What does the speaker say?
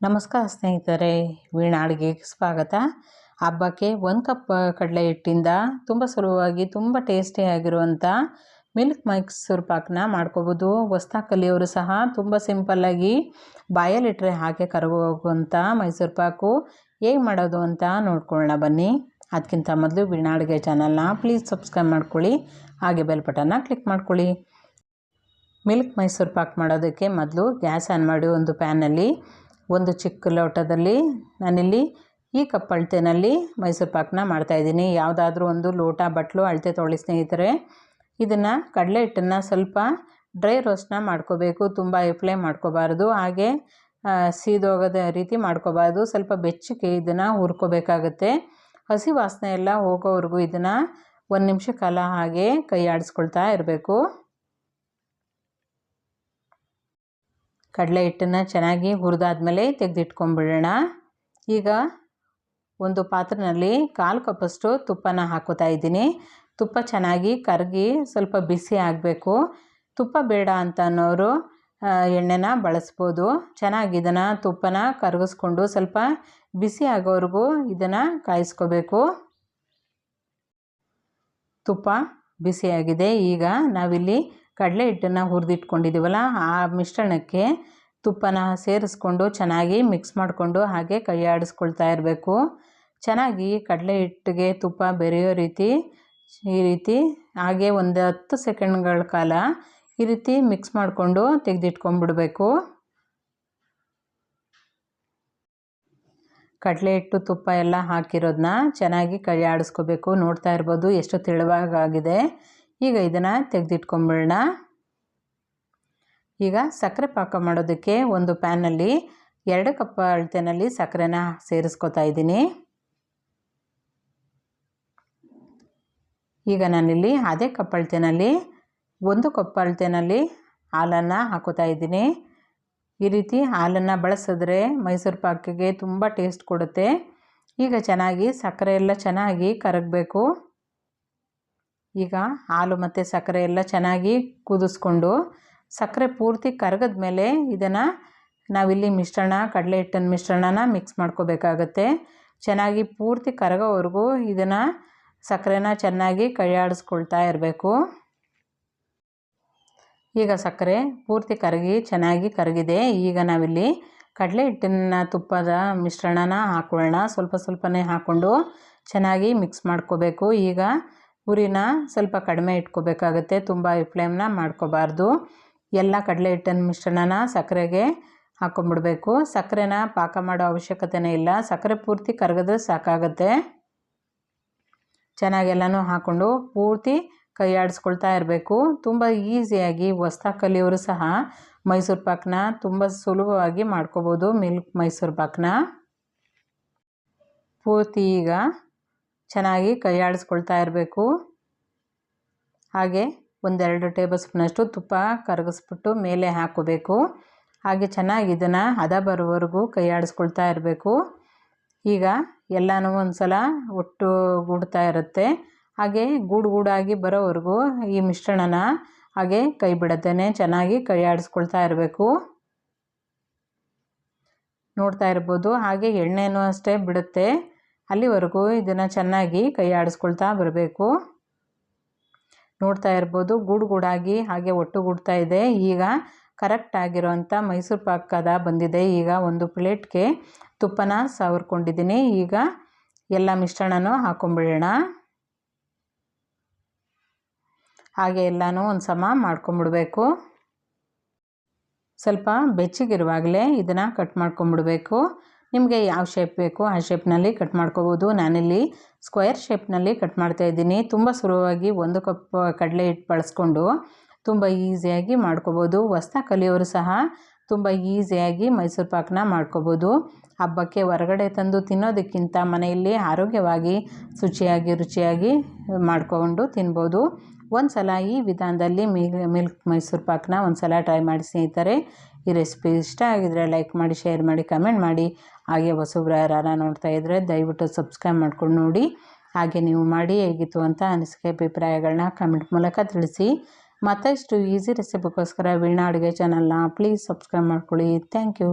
ನಮಸ್ಕಾರ ಸ್ನೇಹಿತರೆ, ವೀಣಾ ಅಡುಗೆಗೆ ಸ್ವಾಗತ. ಹಬ್ಬಕ್ಕೆ 1 ಕಪ್ ಕಡಲೆ ಹಿಟ್ಟಿಂದ ತುಂಬ ಸುಲಭವಾಗಿ ತುಂಬ ಟೇಸ್ಟಿಯಾಗಿರುವಂಥ ಮಿಲ್ಕ್ ಮೈಸೂರು ಪಾಕನ್ನ ಮಾಡ್ಕೋಬೋದು. ಹೊಸ್ದಾಗಿ ಕಲಿಯೋರು ಸಹ ತುಂಬ ಸಿಂಪಲ್ಲಾಗಿ ಬಾಯಲ್ಲಿಟ್ಟರೆ ಹಾಗೆ ಕರಗೋಗುವಂಥ ಮೈಸೂರು ಪಾಕು ಹೇಗೆ ಮಾಡೋದು ಅಂತ ನೋಡ್ಕೊಳ್ಳೋಣ ಬನ್ನಿ. ಅದಕ್ಕಿಂತ ಮೊದಲು ವೀಣಾ ಅಡುಗೆ ಚಾನಲ್ನ ಪ್ಲೀಸ್ ಸಬ್ಸ್ಕ್ರೈಬ್ ಮಾಡ್ಕೊಳ್ಳಿ, ಹಾಗೆ ಬೆಲ್ ಬಟನ್ನ ಕ್ಲಿಕ್ ಮಾಡ್ಕೊಳ್ಳಿ. ಮಿಲ್ಕ್ ಮೈಸೂರು ಪಾಕ್ ಮಾಡೋದಕ್ಕೆ ಮೊದಲು ಗ್ಯಾಸ್ ಆನ್ ಮಾಡಿ ಒಂದು ಪ್ಯಾನಲ್ಲಿ ಒಂದು ಚಿಕ್ಕ ಲೋಟದಲ್ಲಿ ನಾನಿಲ್ಲಿ ಈ ಕಪ್ ಅಳತೆನಲ್ಲಿ ಮೈಸೂರು ಪಾಕನ್ನ ಮಾಡ್ತಾಯಿದ್ದೀನಿ. ಯಾವುದಾದ್ರೂ ಒಂದು ಲೋಟ ಬಟ್ಲು ಅಳತೆ ತೊಗೊಳ್ಳಿ ಸ್ನೇಹಿತರೆ. ಇದನ್ನು ಕಡಲೆ ಹಿಟ್ಟನ್ನು ಸ್ವಲ್ಪ ಡ್ರೈ ರೋಸ್ಟ್ನ ಮಾಡ್ಕೋಬೇಕು, ತುಂಬ ಫ್ಲೇಮ್ ಮಾಡ್ಕೋಬಾರ್ದು, ಹಾಗೆ ಸೀದೋಗೋದ ರೀತಿ ಮಾಡ್ಕೋಬಾರ್ದು. ಸ್ವಲ್ಪ ಬೆಚ್ಚಗೆ ಇದನ್ನು ಹುರ್ಕೋಬೇಕಾಗತ್ತೆ. ಹಸಿ ವಾಸನೆ ಎಲ್ಲ ಹೋಗೋವರೆಗೂ ಇದನ್ನು 1 ನಿಮಿಷ ಕಾಲ ಹಾಗೆ ಕೈ ಆಡಿಸ್ಕೊಳ್ತಾ ಇರಬೇಕು. ಕಡಲೆ ಹಿಟ್ಟನ್ನು ಚೆನ್ನಾಗಿ ಹುರಿದಾದ್ಮೇಲೆ ತೆಗೆದಿಟ್ಕೊಂಡ್ಬಿಡೋಣ. ಈಗ ಒಂದು ಪಾತ್ರೆಯಲ್ಲಿ 1/4 ಕಪ್ಪಷ್ಟು ತುಪ್ಪನ ಹಾಕೋತಾ ಇದ್ದೀನಿ. ತುಪ್ಪ ಚೆನ್ನಾಗಿ ಕರಗಿ ಸ್ವಲ್ಪ ಬಿಸಿ ಆಗಬೇಕು. ತುಪ್ಪ ಬೇಡ ಅಂತ ಅನ್ನೋರು ಎಣ್ಣೆನ ಬಳಸ್ಬೋದು. ಚೆನ್ನಾಗಿ ಇದನ್ನು ತುಪ್ಪನ ಕರಗಿಸ್ಕೊಂಡು ಸ್ವಲ್ಪ ಬಿಸಿ ಆಗೋವರೆಗೂ ಇದನ್ನು ಕಾಯಿಸ್ಕೋಬೇಕು. ತುಪ್ಪ ಬಿಸಿಯಾಗಿದೆ. ಈಗ ನಾವಿಲ್ಲಿ ಕಡಲೆ ಹಿಟ್ಟನ್ನು ಹುರಿದಿಟ್ಕೊಂಡಿದ್ದೀವಲ್ಲ, ಆ ಮಿಶ್ರಣಕ್ಕೆ ತುಪ್ಪನ ಸೇರಿಸ್ಕೊಂಡು ಚೆನ್ನಾಗಿ ಮಿಕ್ಸ್ ಮಾಡಿಕೊಂಡು ಹಾಗೆ ಕೈ ಆಡಿಸ್ಕೊಳ್ತಾ ಇರಬೇಕು. ಚೆನ್ನಾಗಿ ಕಡಲೆ ಹಿಟ್ಟಿಗೆ ತುಪ್ಪ ಬೆರೆಯೋ ರೀತಿ ಈ ರೀತಿ ಹಾಗೆ ಒಂದು 10 ಸೆಕೆಂಡ್ಗಳ ಕಾಲ ಈ ರೀತಿ ಮಿಕ್ಸ್ ಮಾಡಿಕೊಂಡು ತೆಗೆದಿಟ್ಕೊಂಡ್ಬಿಡಬೇಕು. ಕಡಲೆ ಹಿಟ್ಟು ತುಪ್ಪ ಎಲ್ಲ ಹಾಕಿರೋದನ್ನ ಚೆನ್ನಾಗಿ ಕೈ ಆಡಿಸ್ಕೋಬೇಕು. ನೋಡ್ತಾ ಇರ್ಬೋದು ಎಷ್ಟು ತೆಳುವಾಗಿದೆ. ಈಗ ಇದನ್ನು ತೆಗೆದಿಟ್ಕೊಂಬಿಡೋಣ. ಈಗ ಸಕ್ಕರೆ ಪಾಕ ಮಾಡೋದಕ್ಕೆ ಒಂದು ಪ್ಯಾನಲ್ಲಿ 2 ಕಪ್ ಅಳತೆನಲ್ಲಿ ಸಕ್ಕರೆನ ಸೇರಿಸ್ಕೊತಾ ಇದ್ದೀನಿ. ಈಗ ನಾನಿಲ್ಲಿ ಅದೇ ಕಪ್ ಅಳತೆನಲ್ಲಿ 1 ಕಪ್ ಅಳತೆನಲ್ಲಿ ಹಾಲನ್ನು ಹಾಕೋತಾ ಇದ್ದೀನಿ. ಈ ರೀತಿ ಹಾಲನ್ನು ಬಳಸಿದ್ರೆ ಮೈಸೂರು ಪಾಕಿಗೆ ತುಂಬ ಟೇಸ್ಟ್ ಕೊಡುತ್ತೆ. ಈಗ ಚೆನ್ನಾಗಿ ಸಕ್ಕರೆ ಎಲ್ಲ ಚೆನ್ನಾಗಿ ಕರಗಬೇಕು. ಈಗ ಹಾಲು ಮತ್ತು ಸಕ್ಕರೆ ಎಲ್ಲ ಚೆನ್ನಾಗಿ ಕುದಿಸ್ಕೊಂಡು ಸಕ್ಕರೆ ಪೂರ್ತಿ ಕರಗದ ಮೇಲೆ ಇದನ್ನು ನಾವಿಲ್ಲಿ ಕಡಲೆ ಹಿಟ್ಟಿನ ಮಿಶ್ರಣನ ಮಿಕ್ಸ್ ಮಾಡ್ಕೋಬೇಕಾಗತ್ತೆ. ಚೆನ್ನಾಗಿ ಪೂರ್ತಿ ಕರಗೋವರೆಗೂ ಇದನ್ನು ಸಕ್ಕರೆನ ಚೆನ್ನಾಗಿ ಕೈ ಆಡಿಸ್ಕೊಳ್ತಾ ಇರಬೇಕು. ಈಗ ಸಕ್ಕರೆ ಪೂರ್ತಿ ಚೆನ್ನಾಗಿ ಕರಗಿದೆ. ಈಗ ನಾವಿಲ್ಲಿ ಕಡಲೆ ಹಿಟ್ಟಿನ ತುಪ್ಪದ ಮಿಶ್ರಣನ ಹಾಕೊಳ್ಳೋಣ. ಸ್ವಲ್ಪ ಸ್ವಲ್ಪನೇ ಹಾಕ್ಕೊಂಡು ಚೆನ್ನಾಗಿ ಮಿಕ್ಸ್ ಮಾಡ್ಕೋಬೇಕು. ಈಗ ಉರಿನ ಸ್ವಲ್ಪ ಕಡಿಮೆ ಇಟ್ಕೋಬೇಕಾಗತ್ತೆ, ತುಂಬ ಫ್ಲೇಮ್ನ ಮಾಡ್ಕೋಬಾರ್ದು. ಎಲ್ಲ ಕಡಲೆ ಹಿಟ್ಟಿನ ಮಿಶ್ರಣನ ಸಕ್ಕರೆಗೆ ಹಾಕ್ಕೊಂಬಿಡ್ಬೇಕು. ಸಕ್ಕರೆನ ಪಾಕ ಮಾಡೋ ಅವಶ್ಯಕತೆನೇ ಇಲ್ಲ, ಸಕ್ಕರೆ ಪೂರ್ತಿ ಕರಗಿದ್ರೆ ಸಾಕಾಗತ್ತೆ. ಚೆನ್ನಾಗಿ ಎಲ್ಲನೂ ಹಾಕ್ಕೊಂಡು ಪೂರ್ತಿ ಕೈ ಆಡಿಸ್ಕೊಳ್ತಾ ಇರಬೇಕು. ತುಂಬ ಈಸಿಯಾಗಿ ಹೊಸ್ದಾಗಿ ಕಲಿಯೋರು ಸಹ ಮೈಸೂರು ಪಾಕನ್ನ ತುಂಬ ಸುಲಭವಾಗಿ ಮಾಡ್ಕೋಬೋದು. ಮಿಲ್ಕ್ ಮೈಸೂರು ಪಾಕನ್ನ ಪೂರ್ತಿ ಈಗ ಚೆನ್ನಾಗಿ ಕೈ ಆಡಿಸ್ಕೊಳ್ತಾ ಇರಬೇಕು. ಹಾಗೆ 1-2 ಟೇಬಲ್ ಸ್ಪೂನಷ್ಟು ತುಪ್ಪ ಕರಗಿಸ್ಬಿಟ್ಟು ಮೇಲೆ ಹಾಕ್ಕೋಬೇಕು. ಹಾಗೆ ಚೆನ್ನಾಗಿ ಇದನ್ನು ಹದ ಬರೋವರೆಗೂ ಕೈ ಆಡಿಸ್ಕೊಳ್ತಾ ಇರಬೇಕು. ಈಗ ಎಲ್ಲನೂ ಒಂದು ಸಲ ಒಟ್ಟುಗೂಡ್ತಾ ಇರುತ್ತೆ. ಹಾಗೆ ಗೂಡಾಗಿ ಬರೋವರೆಗೂ ಈ ಮಿಶ್ರಣನ ಹಾಗೆ ಕೈ ಬಿಡದೇನೆ ಚೆನ್ನಾಗಿ ಕೈ ಆಡಿಸ್ಕೊಳ್ತಾ ಇರಬೇಕು. ನೋಡ್ತಾ ಇರ್ಬೋದು, ಹಾಗೆ ಎಣ್ಣೆನೂ ಅಷ್ಟೇ ಬಿಡುತ್ತೆ. ಅಲ್ಲಿವರೆಗೂ ಇದನ್ನು ಚೆನ್ನಾಗಿ ಕೈ ಆಡಿಸ್ಕೊಳ್ತಾ ಬರಬೇಕು. ನೋಡ್ತಾ ಇರ್ಬೋದು ಗೂಡಾಗಿ ಹಾಗೆ ಒಟ್ಟುಗೂಡ್ತಾ ಇದೆ. ಈಗ ಕರೆಕ್ಟ್ ಆಗಿರೋಂಥ ಮೈಸೂರು ಪಾಕದ ಬಂದಿದೆ. ಈಗ ಒಂದು ಪ್ಲೇಟ್ಗೆ ತುಪ್ಪನ ಸವರ್ಕೊಂಡಿದ್ದೀನಿ. ಈಗ ಎಲ್ಲ ಮಿಶ್ರಣನೂ ಹಾಕ್ಕೊಂಬಿಡೋಣ. ಹಾಗೆ ಎಲ್ಲನೂ ಒಂದು ಸಮ ಮಾಡ್ಕೊಂಬಿಡಬೇಕು. ಸ್ವಲ್ಪ ಬೆಚ್ಚಗಿರುವಾಗಲೇ ಇದನ್ನು ಕಟ್ ಮಾಡ್ಕೊಂಬಿಡಬೇಕು. ನಿಮಗೆ ಯಾವ ಶೇಪ್ ಬೇಕು ಆ ಶೇಪ್ನಲ್ಲಿ ಕಟ್ ಮಾಡ್ಕೋಬೋದು. ನಾನಿಲ್ಲಿ ಸ್ಕ್ವೇರ್ ಶೇಪ್ನಲ್ಲಿ ಕಟ್ ಮಾಡ್ತಾಯಿದ್ದೀನಿ. ತುಂಬ ಸುಲಭವಾಗಿ 1 ಕಪ್ ಕಡಲೆ ಹಿಟ್ಟು ಬಳಸ್ಕೊಂಡು ತುಂಬ ಈಸಿಯಾಗಿ ಮಾಡ್ಕೋಬೋದು. ಹೊಸ್ದಾಗಿ ಕಲಿಯೋರು ಸಹ ತುಂಬ ಈಸಿಯಾಗಿ ಮೈಸೂರು ಪಾಕನ್ನ ಮಾಡ್ಕೋಬೋದು. ಹಬ್ಬಕ್ಕೆ ಹೊರಗಡೆ ತಂದು ತಿನ್ನೋದಕ್ಕಿಂತ ಮನೆಯಲ್ಲಿ ಆರೋಗ್ಯವಾಗಿ ರುಚಿಯಾಗಿ ಮಾಡಿಕೊಂಡು ತಿನ್ಬೋದು. ಒಂದು ಸಲ ಈ ವಿಧಾನದಲ್ಲಿ ಮಿಲ್ಕ್ ಮೈಸೂರು ಪಾಕನ್ನ ಒಂದು ಸಲ ಟ್ರೈ ಮಾಡಿ ಸ್ನೇಹಿತರೆ. ಈ ರೆಸಿಪಿ ಇಷ್ಟ ಆಗಿದರೆ ಲೈಕ್ ಮಾಡಿ, ಶೇರ್ ಮಾಡಿ, ಕಮೆಂಟ್ ಮಾಡಿ. ಹಾಗೆ ಹೊಸಬ್ರು ಯಾರು ನೋಡ್ತಾ ಇದ್ದರೆ ದಯವಿಟ್ಟು ಸಬ್ಸ್ಕ್ರೈಬ್ ಮಾಡ್ಕೊಂಡು ನೋಡಿ. ಹಾಗೆ ನೀವು ಮಾಡಿ ಹೇಗಿತ್ತು ಅಂತ ಅನಿಸಿಕೆ ಅಭಿಪ್ರಾಯಗಳನ್ನ ಕಮೆಂಟ್ ಮೂಲಕ ತಿಳಿಸಿ. ಮತ್ತಷ್ಟು ಈಸಿ ರೆಸಿಪಿಗೋಸ್ಕರ ವೀಣಾ ಅಡುಗೆ ಚಾನಲ್ನ ಪ್ಲೀಸ್ ಸಬ್ಸ್ಕ್ರೈಬ್ ಮಾಡ್ಕೊಳ್ಳಿ. Thank you.